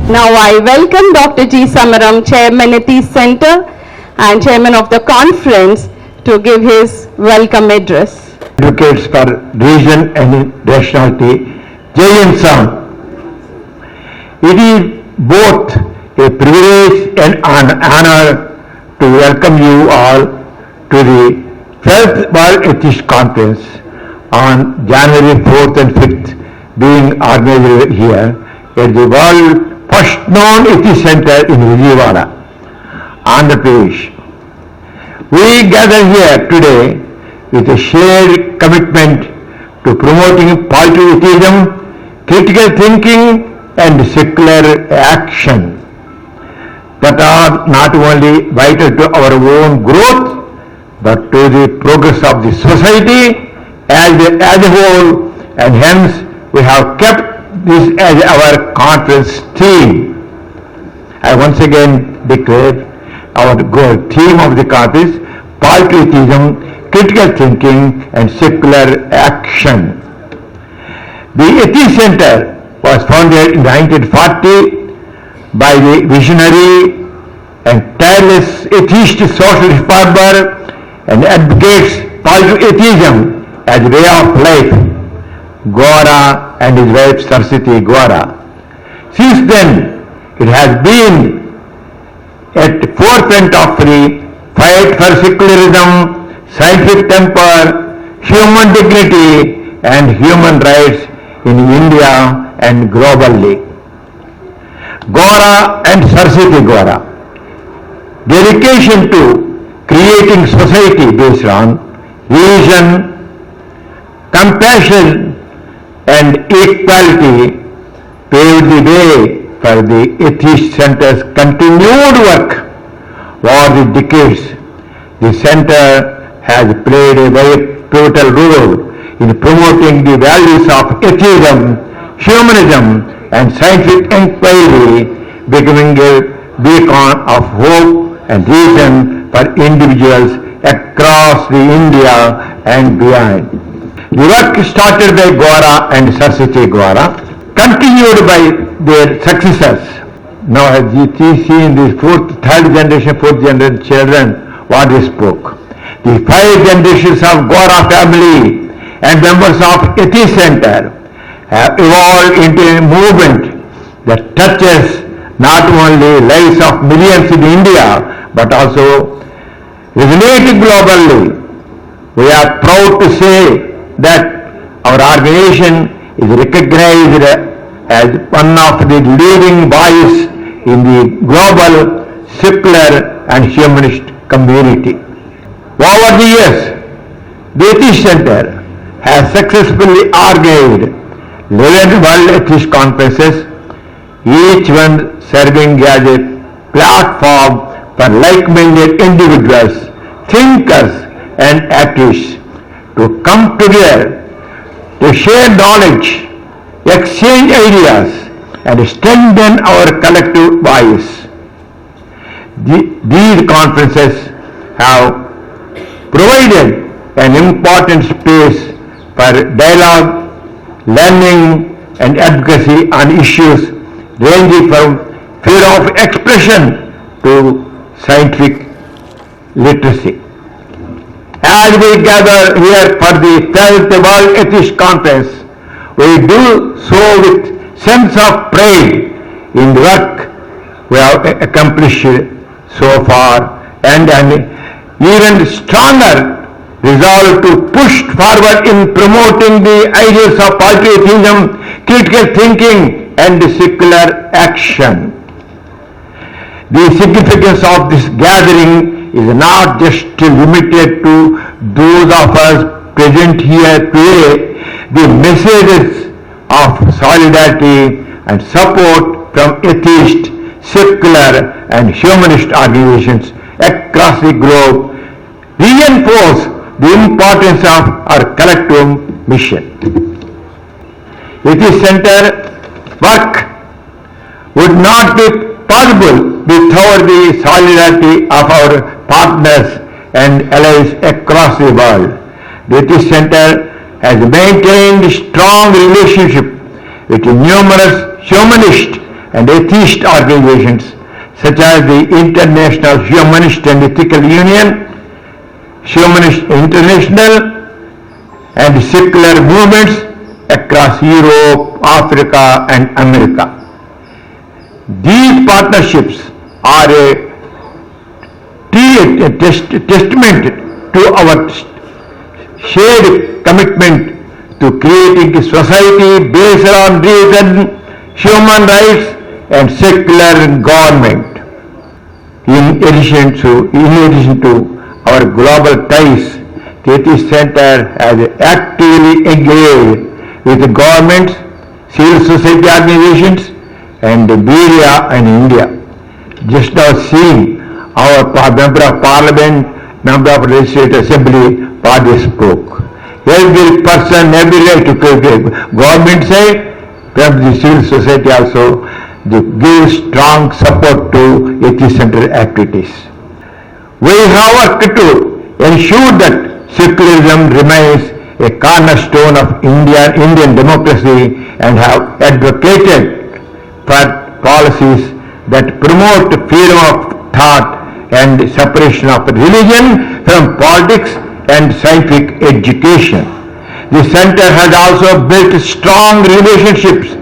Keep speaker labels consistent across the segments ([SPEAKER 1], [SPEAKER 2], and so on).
[SPEAKER 1] Now I welcome Dr. G. Samaram, Chairman Ethis Center and Chairman of the conference, to give his welcome address.
[SPEAKER 2] Advocates for region and nationality, Jai Sam. It is both a privilege and an honor to welcome you all to the 12th World Atheist Conference on January 4th and 5th, being organized here at the world first known Atheist Center in Vijayawada, Andhra Pradesh. We gather here today with a shared commitment to promoting positive atheism, critical thinking and secular action that are not only vital to our own growth but to the progress of the society as a whole, and hence we have kept this as our conference theme. I once again declare our theme of the conference: positive atheism, critical thinking and secular action. The Atheist Center was founded in 1940 by the visionary and tireless atheist social reformer and advocates positive atheism as a way of life, Gowara and his wife Saraswati Gowara. Since then, it has been at the forefront of the fight for secularism, scientific temper, human dignity and human rights in India and globally. Gowara and Saraswati Gowara. Dedication to creating society based on reason, compassion and equality paved the way for the Atheist Center's continued work. Over the decades, the Center has played a very pivotal role in promoting the values of atheism, humanism and scientific inquiry, becoming a beacon of hope and reason for individuals across the India and beyond. The work started by Gowara and Saraswati Gowara, continued by their successors. Now as you see in the fourth generation children, what they spoke. The 5 generations of Gowara family and members of Atheist Center have evolved into a movement that touches not only lives of millions in India but also resonating globally. We are proud to say that our organization is recognized as one of the leading voices in the global secular and humanist community. Over the years, the Atheist Center has successfully organized 11 World Atheist Conferences, each one serving as a platform for like-minded individuals, thinkers and activists to come together to share knowledge, exchange ideas and strengthen our collective voice. These conferences have provided an important space for dialogue, learning and advocacy on issues ranging from freedom of expression to scientific literacy. As we gather here for the 12th World Atheist Conference, we do so with sense of pride in the work we have accomplished so far and an even stronger resolve to push forward in promoting the ideas of positive atheism, critical thinking and secular action. The significance of this gathering is not just limited to those of us present here today. The messages of solidarity and support from atheist, secular and humanist organizations across the globe reinforce the importance of our collective mission. Atheist Center work would not be possible without the solidarity of our partners and allies across the world. The Atheist Center has maintained strong relationship with numerous humanist and atheist organizations such as the International Humanist and Ethical Union, Humanist International, and secular movements across Europe, Africa, and America. These partnerships are a testament to our shared commitment to creating a society based on reason, human rights, and secular government. In addition to our global ties, the Atheist Center has actively engaged with the governments, civil society organizations, and the media in India. Just now seeing our Member of Parliament, Member of Legislative Assembly, party spoke. Every person, every right to government side, from the civil society also, they give strong support to Atheist Center activities. We have worked to ensure that secularism remains a cornerstone of Indian democracy and have advocated for policies that promote freedom of thought and separation of religion from politics and scientific education. The center has also built strong relationships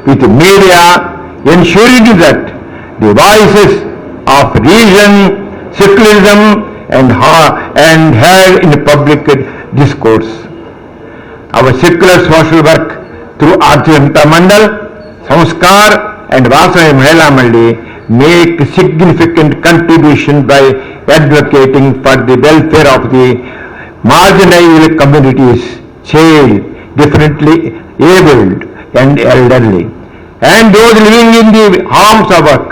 [SPEAKER 2] with the media, ensuring that the voices of reason, secularism, and heard in public discourse. Our secular social work through Arjanta Mandal, Samskar, and Vasai Mahila Maldi make significant contribution by advocating for the welfare of the marginalized communities, child, differently abled, and elderly, and those living in the homes of work.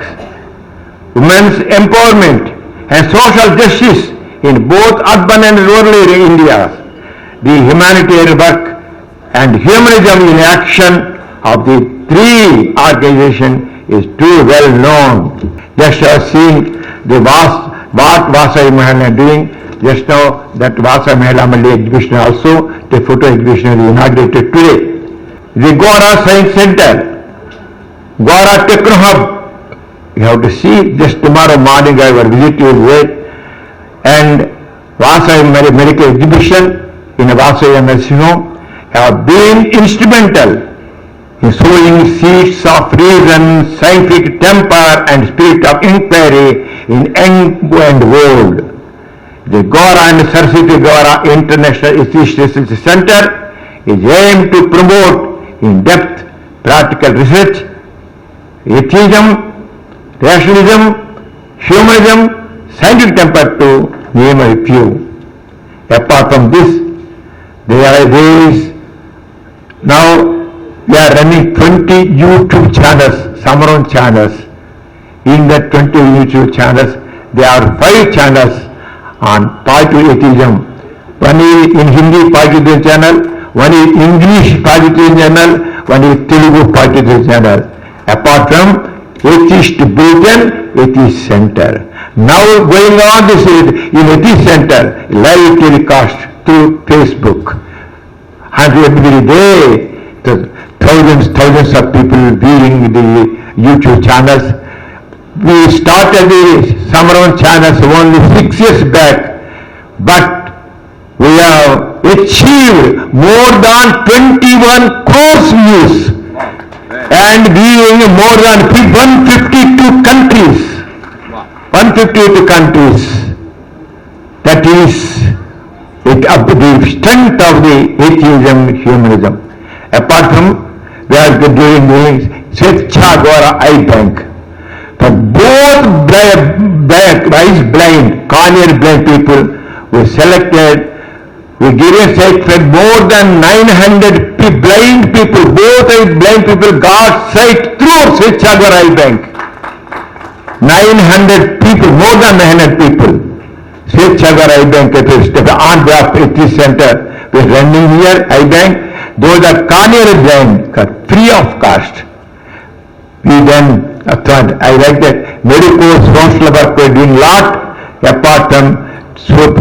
[SPEAKER 2] Women's empowerment and social justice in both urban and rural India, the humanitarian work and humanism in action of the three organizations is too well known. Just as seen the what Vasai Mahal are doing, just now that Vasai Mahal Malli exhibition also, the photo exhibition is inaugurated today. The Gora Science Center, Gora Techno Hub, you have to see, just tomorrow morning I will visit you there, and Vasai Medical Exhibition in Vasai Nursing Home have been instrumental in sowing seeds of reason, scientific temper, and spirit of inquiry in young and old. The Gora and Saraswati Gora International Atheist Research Center is aimed to promote in-depth practical research, atheism, rationalism, humanism, scientific temper, to name a few. Apart from this, there is now we are running 20 YouTube channels, Samaran channels. In that 20 YouTube channels, there are 5 channels on positive atheism. One is in Hindi positive channel, one is English positive channel, one is Telugu positive channel. Apart from Atheist Bulletin, Atheist Center. Now going on this is in Atheist Center, live telecast through Facebook. And every day, thousands of people viewing the YouTube channels. We started the Samaran channels only 6 years back, but we have achieved more than 21 crores views and viewing more than 152 countries. 152 countries. That is the strength of the atheism, humanism. Apart from, we are doing the Swecha Gora Eye Bank. For both eyes blind, corneal blind people, we selected, we gave a set for more than 900 blind people, both eyes blind people got sight through Swecha Gora Eye Bank. 900 people, more than 900 people. Swecha Gora Eye Bank on behalf of Atheist Center, we are running here, Eye Bank. Those are corneal blind, free of cost. We then, I like that, medical, social work, we are doing lot, apart from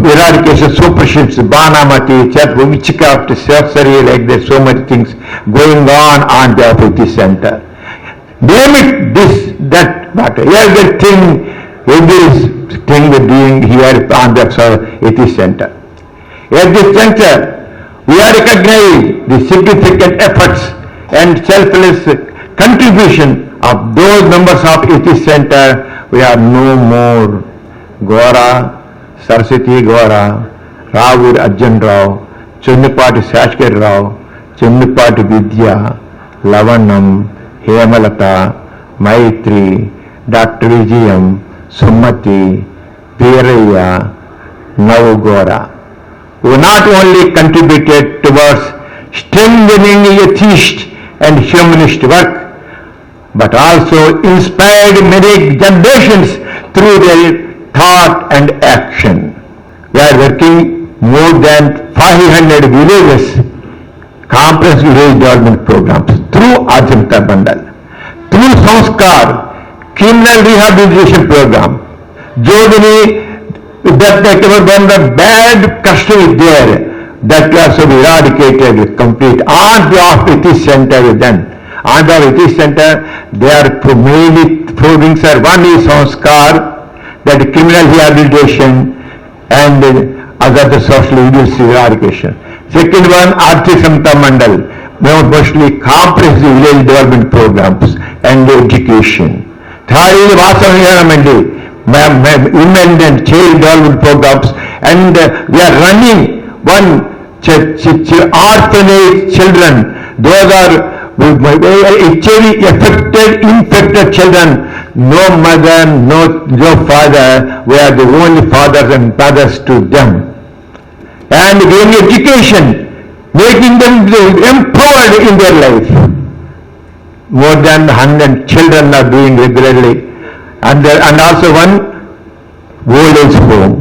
[SPEAKER 2] eradication, superstitions, Banamati, witchcraft, sorcery, like that, so many things going on behalf of this center. blame it, this, that, but everything we're doing here on the Atheist Center. At this juncture, we are recognize the significant efforts and selfless contribution of those members of Atheist Center. We are no more. Gora, Saraswati Gora, Ravur Arjun Rao, Chunnipati Sashkar Rao, Chunnipati Vidya, Lavanam, Hemalata, Maitri, Dr. Vijayam, Sumati, Veeraya, Navagora, who not only contributed towards strengthening atheist and humanist work, but also inspired many generations through their thought and action. We are working more than 500 villages, comprehensive village development programs through Ajanta Bandal, through Sanskar, criminal rehabilitation program, Jodini, that when the bad custom is there, that also be eradicated, complete. On behalf of Atheist Center is done. On behalf of Atheist Center, there are mainly four wings. One is Sanskar, that criminal rehabilitation, and other social evils eradication. Second one, Arthi Samta Mandal, mostly comprehensive village development programs and education. Third is Vasavana Mandi, women and child development programs, and we are running one orphanage children. Those are HIV affected, infected children, no mother, no father. We are the only fathers and mothers to them. And giving education, making them empowered in their life. More than 100 children are doing regularly. And also one old age home.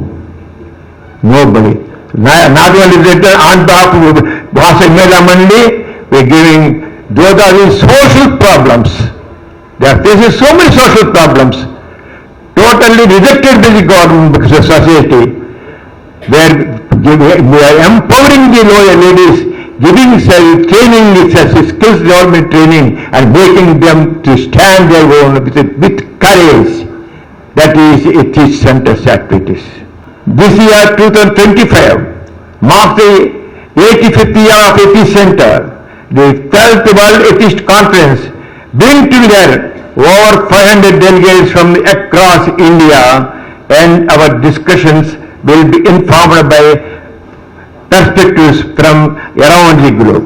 [SPEAKER 2] Nobody. Not only that, on top of Vasamela Mandi, we are giving, those are the social problems. They are facing so many social problems, totally rejected by the government, society. We are empowering the lower ladies, giving training, skills development training, and making them to stand their own with courage. That is Atheist Center's activities. This year, 2025, marks the 85th year of Atheist Center. The 12th World Atheist Conference bring together over 500 delegates from across India, and our discussions will be informed by perspectives from around the globe.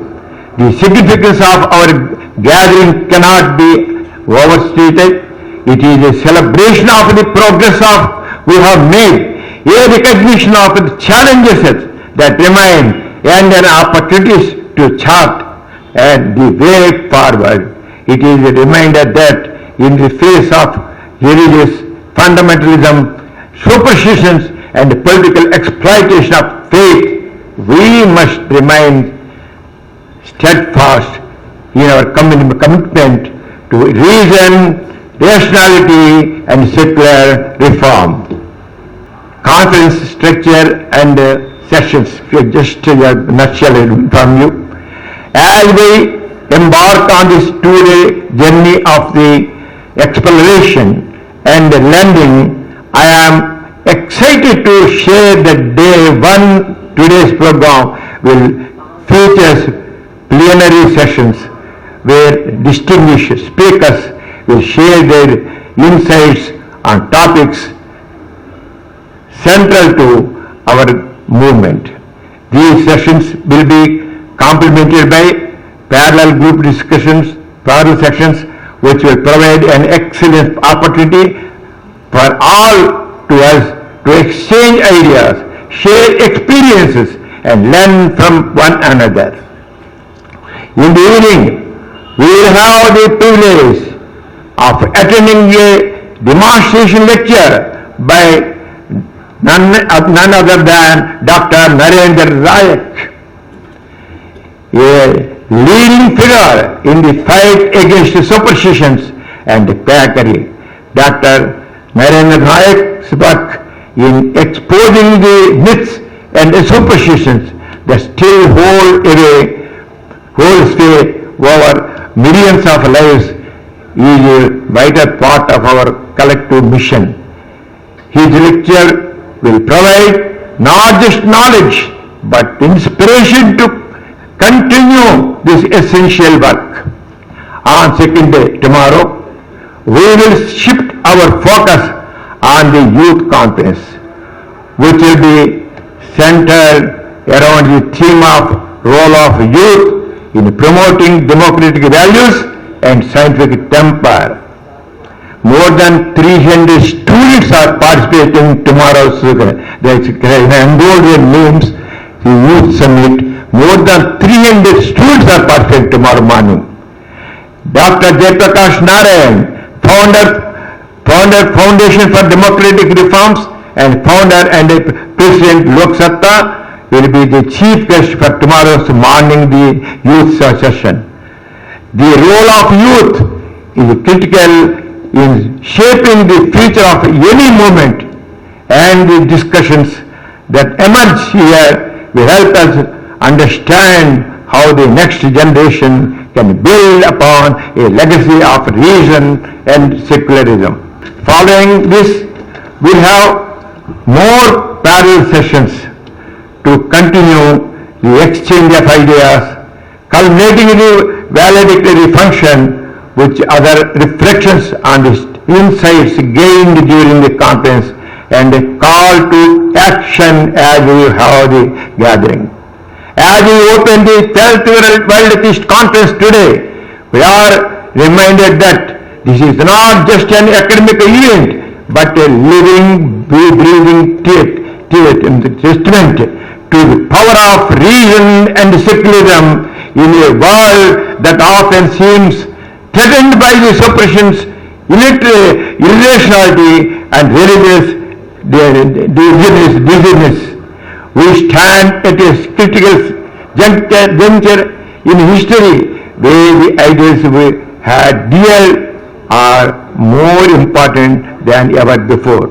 [SPEAKER 2] The significance of our gathering cannot be overstated. It is a celebration of the progress we have made, a recognition of the challenges that remain, and an opportunity to chart and the way forward. It is a reminder that in the face of religious fundamentalism, superstitions, and political exploitation of faith, we must remain steadfast in our commitment to reason, rationality, and secular reform. Conference structure and sessions, just a nutshell from you. As we embark on this two-day journey of the exploration and learning, I am excited to share that today's program will feature plenary sessions where distinguished speakers will share their insights on topics central to our movement. These sessions will be complemented by parallel group discussions, parallel sections, which will provide an excellent opportunity for all to us to exchange ideas, share experiences, and learn from one another. In the evening, we will have the privilege of attending a demonstration lecture by none other than Dr. Narendra Nayak, a leading figure in the fight against superstitions and quackery. Dr. Narendra Nayak's work in exposing the myths and the superstitions that still hold sway over millions of lives is a vital part of our collective mission. His lecture will provide not just knowledge, but inspiration to continue this essential work. On second day, tomorrow, we will shift our focus on the youth conference, which will be centered around the theme of role of youth in promoting democratic values and scientific temper. More than 300 students are participating in tomorrow's enrolled their names, the youth summit. More than 300 students are participating tomorrow morning. Dr. Jaiprakash Narayan, founder Foundation for Democratic Reforms and founder and President Lok Satta, will be the chief guest for tomorrow's morning the youth session. The role of youth is critical in shaping the future of any movement, and the discussions that emerge here will help us understand how the next generation can build upon a legacy of reason and secularism. Following this, we'll have more parallel sessions to continue the exchange of ideas, culminating in a valedictory function with other reflections on the insights gained during the conference and a call to action as we have the gathering. As we open the 12th World Atheist Conference today, we are reminded that this is not just an academic event, but a living, breathing testament to the power of reason and secularism in a world that often seems threatened by the suppressions, irrationality, and religious dizziness. We stand at a critical juncture in history where the ideals we had dear are more important than ever before.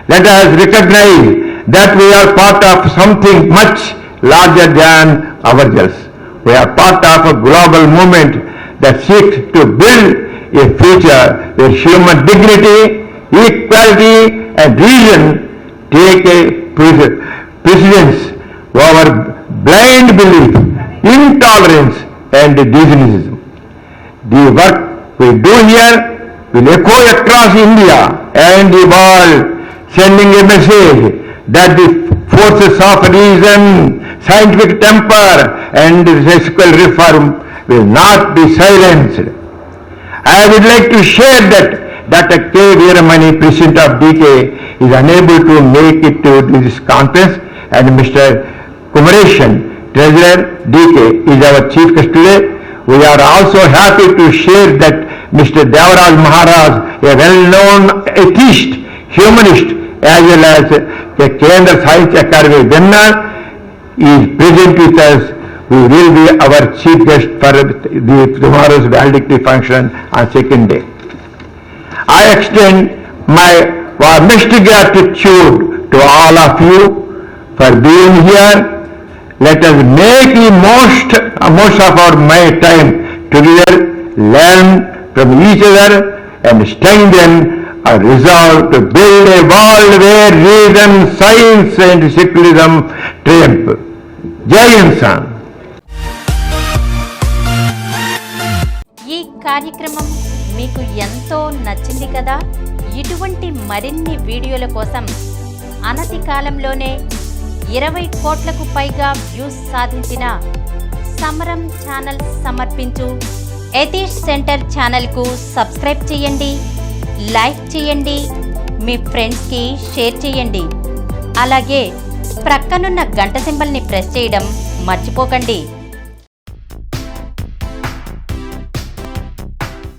[SPEAKER 2] Let us recognize that we are part of something much larger than ourselves. We are part of a global movement that seeks to build a future where human dignity, equality, and reason take a precedence over blind belief, intolerance, and dizziness. The work we do here will echo across India and the world, sending a message that the forces of reason, scientific temper, and secular reform will not be silenced. I would like to share that Dr. K. Veeramani, President of DK, is unable to make it to this conference, and Mr. Kumareshan, Treasurer DK, is our chief guest today. We are also happy to share that Mr. Devaraj Maharaj, a well-known atheist, humanist, as well as the Kendra Science Academy winner, is present with us, who will be our chief guest for tomorrow's valedictory function on second day. I extend my warmest gratitude to all of you for being here. Let us make the most of our time together, learn from each other, and strengthen our resolve to build a world where reason, science, and secularism triumph. Jai Hind.
[SPEAKER 3] ఈ కార్యక్రమం మీకు ఎంతో నచ్చింది కదా? ఇటువంటి మరిన్ని వీడియోల కోసం అనతి కాలంలోనే 20 కోట్లకు పైగా వ్యూస్ సాధించిన సమరం ఛానల్ సమర్పించు ఎథీస్ట్ సెంటర్ ఛానల్కు సబ్స్క్రైబ్ చేయండి, లైక్ చేయండి, మీ ఫ్రెండ్స్కి షేర్ చేయండి. అలాగే ప్రక్కనున్న గంట సింబల్ని ప్రెస్ చేయడం మర్చిపోకండి.